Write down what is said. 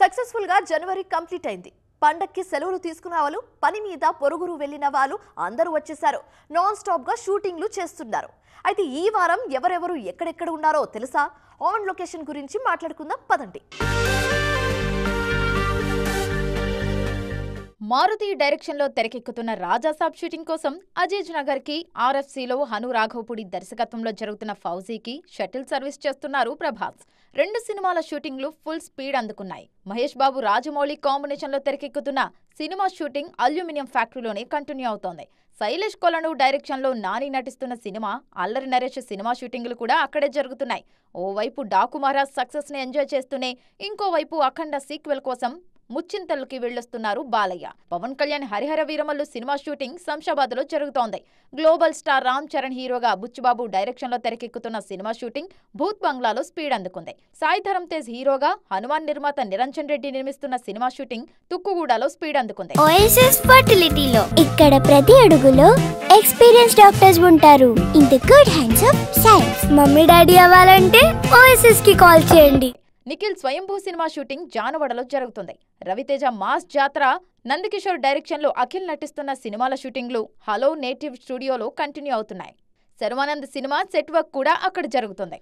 Successful గా జనవరి complete అయింది. పండక్కి సెలవులు తీసుకున్న వాళ్ళు, పని మీద పొరుగురు వెళ్ళిన వాళ్ళు అందరూ వచ్చేసారు. నాన్ స్టాప్ గా షూటింగ్లు చేస్తున్నారు. అయితే ఈ వారం ఎవరెవరు ఎక్కడెక్కడ ఉన్నారో తెలుసా? ఆన్ లొకేషన్ గురించి మాట్లాడుకుందాం పదండి. మారుతి డైరెక్షన్ లో తెరకెక్కుతున్న రాజాసాబ్ షూటింగ్ కోసం అజీజ్ నగర్ కి ఆర్ఎఫ్సీలో హను రాఘవపూడి దర్శకత్వంలో జరుగుతున్న ఫౌజీకి షటిల్ సర్వీస్ చేస్తున్నారు ప్రభాస్. 2 సినిమాల షూటింగ్లు full speed అందుకున్నాయి. Mahesh Babu Rajamouli combination లో తెరకెక్కుతున్న సినిమా షూటింగ్ అల్యూమినియం ఫ్యాక్టరీలోనే కంటిన్యూ అవుతోంది. శైలేష్ కొలను డైరెక్షన్ లో నాని నటిస్తున్న సినిమా అల్లరి నరేష్ సినిమా షూటింగ్లు కూడా అక్కడే జరుగుతున్నాయి. ఓవైపు డాకు మహారాజ్ సక్సెస్ ని ఎంజాయ్ చేస్తూనే ఇంకోవైపు అఖండ సీక్వెల్ కోసం ముచ్చింతల్కి వెళ్లొస్తున్నారు బాలయ్య. పవన్ కళ్యాణ్ హరిహర వీరమల్లు సినిమా షూటింగ్ శంషాబాద్ లో జరుగుతోంది. గ్లోబల్ స్టార్ రామ్ చరణ్ హీరోగా బుచ్చిబాబు డైరెక్షన్ లో తెరకెక్కుతున్న సినిమా షూటింగ్ భూత్ బంగ్లాలో స్పీడ్ అందుకుంది. సాయి ధరమ్ తేజ్ హీరోగా హనుమాన్ నిర్మాత నిరంజన్ రెడ్డి నిర్మిస్తున్న సినిమా షూటింగ్ తుక్కుగూడలో స్పీడ్ అందుకుంది. ఓఎస్ఎస్ ఫర్టిలిటీలో ఇక్కడ ప్రతి అడుగులో ఎక్స్పీరియన్స్ డాక్టర్స్ ఉంటారు. In the good hands of science. Mummy daddy అవ్వాలంటే ఓఎస్ఎస్ కి కాల్ చేయండి. నిఖిల్ స్వయంభూ సినిమా షూటింగ్ జానవడలో జరుగుతుంది. రవితేజ మాస్ జాతర, నందకిషోర్ డైరెక్షన్ లో అఖిల్ నటిస్తున్న సినిమాల షూటింగ్లు హలో నేటివ్ స్టూడియోలో కంటిన్యూ అవుతున్నాయి. శర్వానంద్ సినిమా సెట్ వర్క్ కూడా అక్కడ జరుగుతుంది.